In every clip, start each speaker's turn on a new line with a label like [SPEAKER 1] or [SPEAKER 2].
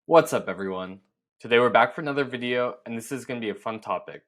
[SPEAKER 1] What's up, everyone? Today we're back for another video, and this is going to be a fun topic.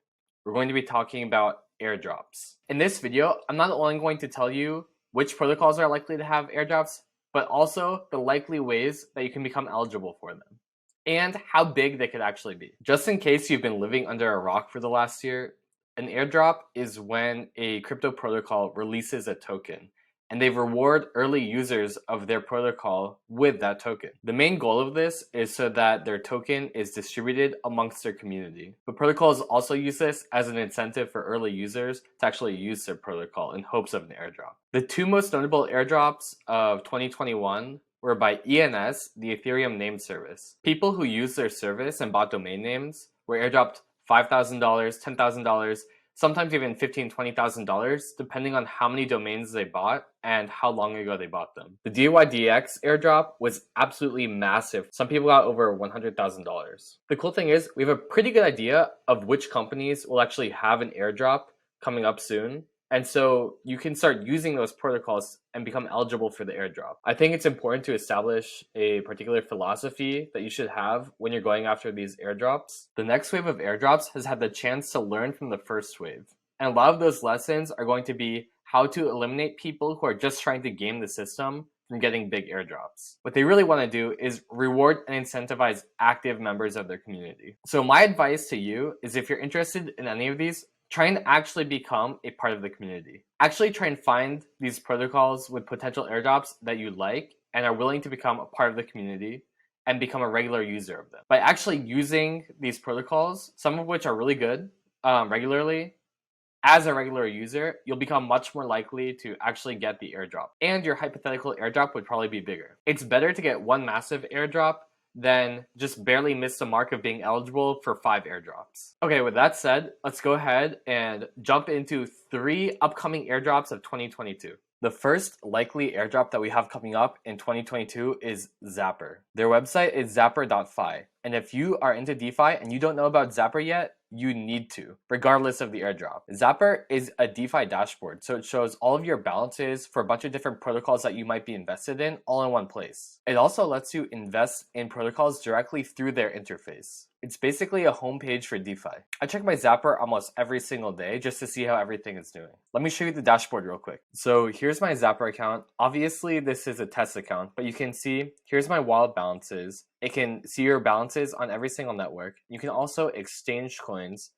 [SPEAKER 1] We're going to be talking about airdrops. In this video, I'm not only going to tell you which protocols are likely to have airdrops, but also the likely ways that you can become eligible for them, and how big they could actually be. Just in case you've been living under a rock for the last year, an airdrop is when a crypto protocol releases a token and they reward early users of their protocol with that token. The main goal of this is so that their token is distributed amongst their community. But protocols also use this as an incentive for early users to actually use their protocol in hopes of an airdrop. The two most notable airdrops of 2021 were by ENS, the Ethereum name service. People who used their service and bought domain names were airdropped $5,000, $10,000, sometimes even $15,000, $20,000, depending on how many domains they bought and how long ago they bought them. The DYDX airdrop was absolutely massive. Some people got over $100,000. The cool thing is, we have a pretty good idea of which companies will actually have an airdrop coming up soon. And so you can start using those protocols and become eligible for the airdrop. I think it's important to establish a particular philosophy that you should have when you're going after these airdrops. The next wave of airdrops has had the chance to learn from the first wave. And a lot of those lessons are going to be how to eliminate people who are just trying to game the system from getting big airdrops. What they really want to do is reward and incentivize active members of their community. So my advice to you is, if you're interested in any of these, try and actually become a part of the community. Actually try and find these protocols with potential airdrops that you like and are willing to become a part of the community and become a regular user of them. By actually using these protocols, some of which are really good, regularly, as a regular user, you'll become much more likely to actually get the airdrop. And your hypothetical airdrop would probably be bigger. It's better to get one massive airdrop than just barely miss the mark of being eligible for 5 airdrops. Okay, with that said, let's go ahead and jump into 3 upcoming airdrops of 2022. The first likely airdrop that we have coming up in 2022 is Zapper. Their website is zapper.fi. And if you are into DeFi and you don't know about Zapper yet, you need to, regardless of the airdrop. Zapper is a DeFi dashboard, so it shows all of your balances for a bunch of different protocols that you might be invested in all in one place. It also lets you invest in protocols directly through their interface. It's basically a homepage for DeFi. I check my Zapper almost every single day just to see how everything is doing. Let me show you the dashboard real quick. So here's my Zapper account. Obviously this is a test account, but you can see here's my wallet balances. It can see your balances on every single network. You can also exchange coins.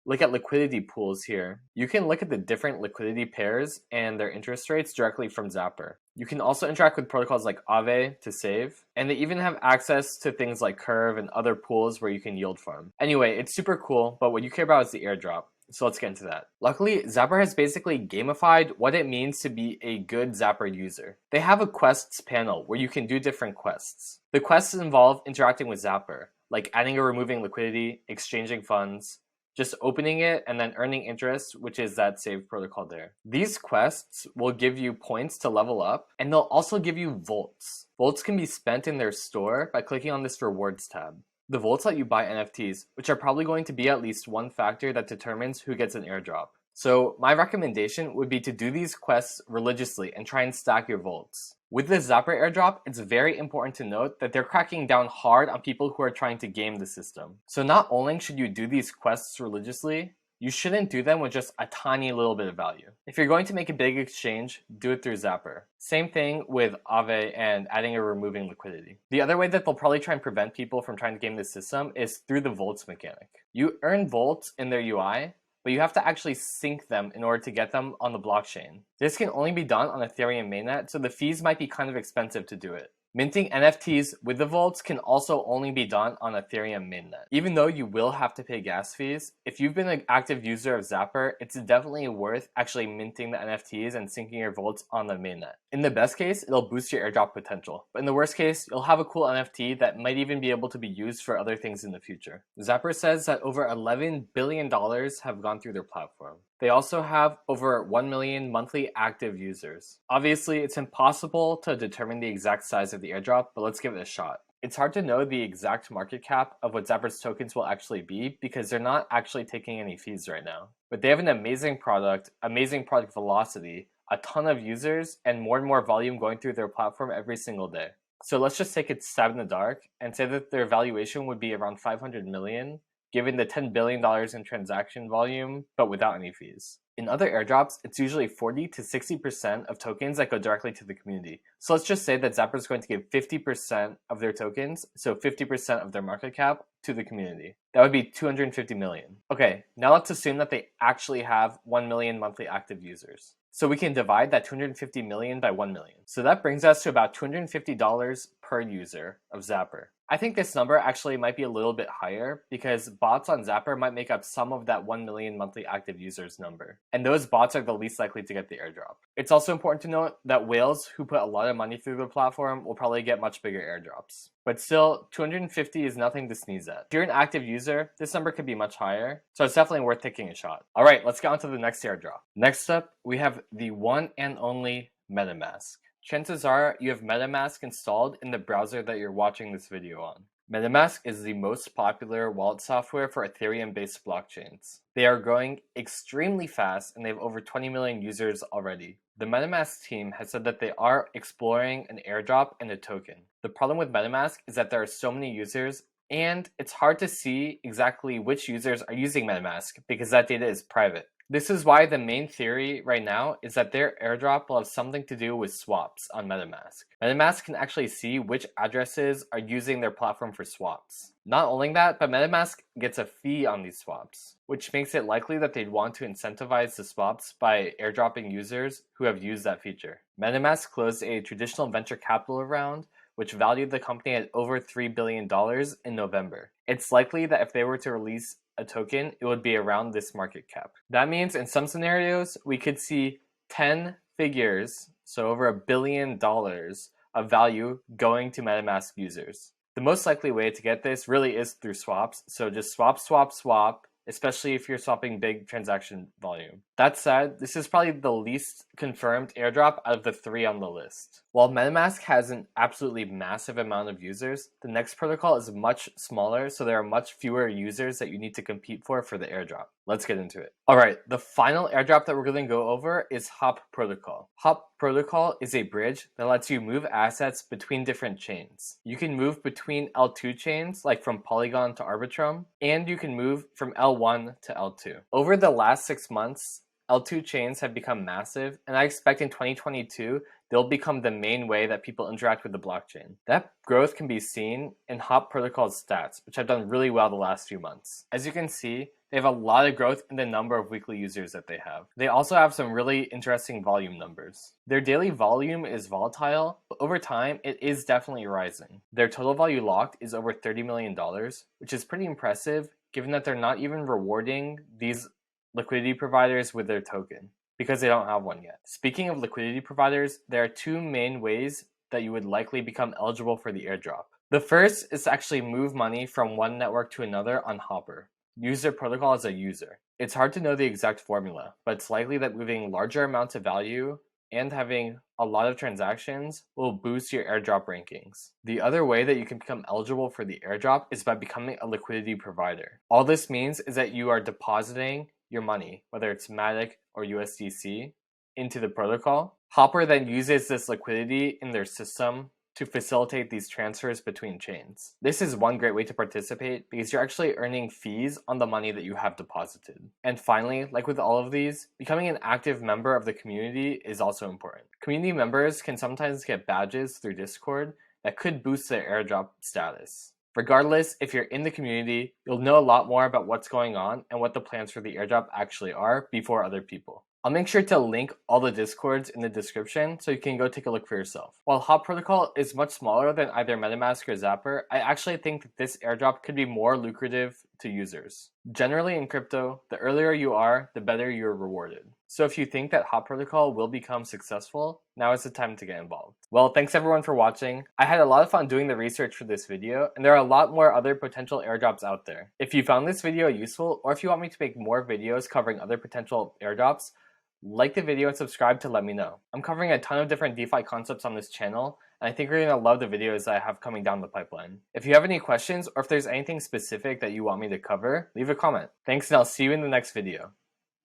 [SPEAKER 1] Look at liquidity pools here. You can look at the different liquidity pairs and their interest rates directly from Zapper. You can also interact with protocols like Aave to save, and they even have access to things like Curve and other pools where you can yield farm. Anyway, it's super cool, but what you care about is the airdrop. So let's get into that. Luckily, Zapper has basically gamified what it means to be a good Zapper user. They have a quests panel where you can do different quests. The quests involve interacting with Zapper, like adding or removing liquidity, exchanging funds, just opening it and then earning interest, which is that save protocol there. These quests will give you points to level up, and they'll also give you volts. Volts can be spent in their store by clicking on this rewards tab. The volts let you buy NFTs, which are probably going to be at least one factor that determines who gets an airdrop. So my recommendation would be to do these quests religiously and try and stack your volts. With the Zapper airdrop, it's very important to note that they're cracking down hard on people who are trying to game the system. So not only should you do these quests religiously, you shouldn't do them with just a tiny little bit of value. If you're going to make a big exchange, do it through Zapper. Same thing with Aave and adding or removing liquidity. The other way that they'll probably try and prevent people from trying to game the system is through the volts mechanic. You earn volts in their UI, but you have to actually sync them in order to get them on the blockchain. This can only be done on Ethereum mainnet, so the fees might be kind of expensive to do it. Minting NFTs with the volts can also only be done on Ethereum mainnet. Even though you will have to pay gas fees, if you've been an active user of Zapper, it's definitely worth actually minting the NFTs and syncing your volts on the mainnet. In the best case, it'll boost your airdrop potential, but in the worst case, you'll have a cool NFT that might even be able to be used for other things in the future. Zapper says that over $11 billion have gone through their platform. They also have over 1 million monthly active users. Obviously, it's impossible to determine the exact size of the airdrop, but let's give it a shot. It's hard to know the exact market cap of what Zapper's tokens will actually be because they're not actually taking any fees right now. But they have an amazing product velocity, a ton of users, and more volume going through their platform every single day. So let's just take a stab in the dark and say that their valuation would be around 500 million, given the $10 billion in transaction volume, but without any fees. In other airdrops, it's usually 40 to 60% of tokens that go directly to the community. So let's just say that Zapper is going to give 50% of their tokens, so 50% of their market cap, to the community. That would be 250 million. Okay, now let's assume that they actually have 1 million monthly active users. So we can divide that 250 million by 1 million. So that brings us to about $250 per user of Zapper. I think this number actually might be a little bit higher because bots on Zapper might make up some of that 1 million monthly active users number. And those bots are the least likely to get the airdrop. It's also important to note that whales who put a lot of money through the platform will probably get much bigger airdrops. But still, 250 is nothing to sneeze at. If you're an active user, this number could be much higher, so it's definitely worth taking a shot. Alright, let's get on to the next airdrop. Next up, we have the one and only Metamask. Chances are you have Metamask installed in the browser that you're watching this video on. Metamask is the most popular wallet software for Ethereum-based blockchains. They are growing extremely fast and they have over 20 million users already. The Metamask team has said that they are exploring an airdrop and a token. The problem with Metamask is that there are so many users and it's hard to see exactly which users are using Metamask because that data is private. This is why the main theory right now is that their airdrop will have something to do with swaps on Metamask. Metamask can actually see which addresses are using their platform for swaps. Not only that, but Metamask gets a fee on these swaps, which makes it likely that they'd want to incentivize the swaps by airdropping users who have used that feature. Metamask closed a traditional venture capital round which valued the company at over $3 billion in November. It's likely that if they were to release a token, it would be around this market cap. That means in some scenarios, we could see 10 figures, so over $1 billion of value going to MetaMask users. The most likely way to get this really is through swaps, so just swap, swap, swap, especially if you're swapping big transaction volume. That said, this is probably the least confirmed airdrop out of the 3 on the list. While MetaMask has an absolutely massive amount of users, the next protocol is much smaller, so there are much fewer users that you need to compete for the airdrop. Let's get into it. Alright, the final airdrop that we're going to go over is Hop Protocol. Hop Protocol is a bridge that lets you move assets between different chains. You can move between L2 chains, like from Polygon to Arbitrum, and you can move from L1 to L2. Over the last 6 months, L2 chains have become massive, and I expect in 2022, they'll become the main way that people interact with the blockchain. That growth can be seen in Hop Protocol's stats, which have done really well the last few months. As you can see, they have a lot of growth in the number of weekly users that they have. They also have some really interesting volume numbers. Their daily volume is volatile, but over time, it is definitely rising. Their total value locked is over $30 million, which is pretty impressive given that they're not even rewarding these liquidity providers with their token because they don't have one yet. Speaking of liquidity providers, there are 2 main ways that you would likely become eligible for the airdrop. The first is to actually move money from one network to another on Hopper. Use their protocol as a user. It's hard to know the exact formula, but it's likely that moving larger amounts of value and having a lot of transactions will boost your airdrop rankings. The other way that you can become eligible for the airdrop is by becoming a liquidity provider. All this means is that you are depositing your money, whether it's Matic or USDC, into the protocol. Hopper then uses this liquidity in their system to facilitate these transfers between chains. This is one great way to participate because you're actually earning fees on the money that you have deposited. And finally, like with all of these, becoming an active member of the community is also important. Community members can sometimes get badges through Discord that could boost their airdrop status. Regardless, if you're in the community, you'll know a lot more about what's going on and what the plans for the airdrop actually are before other people. I'll make sure to link all the Discords in the description so you can go take a look for yourself. While Hop Protocol is much smaller than either Metamask or Zapper, I actually think that this airdrop could be more lucrative to users. Generally in crypto, the earlier you are, the better you're rewarded. So if you think that Hop Protocol will become successful, now is the time to get involved. Well, thanks everyone for watching. I had a lot of fun doing the research for this video, and there are a lot more other potential airdrops out there. If you found this video useful, or if you want me to make more videos covering other potential airdrops, like the video and subscribe to let me know. I'm covering a ton of different DeFi concepts on this channel, and I think you're going to love the videos that I have coming down the pipeline. If you have any questions, or if there's anything specific that you want me to cover, leave a comment. Thanks, and I'll see you in the next video.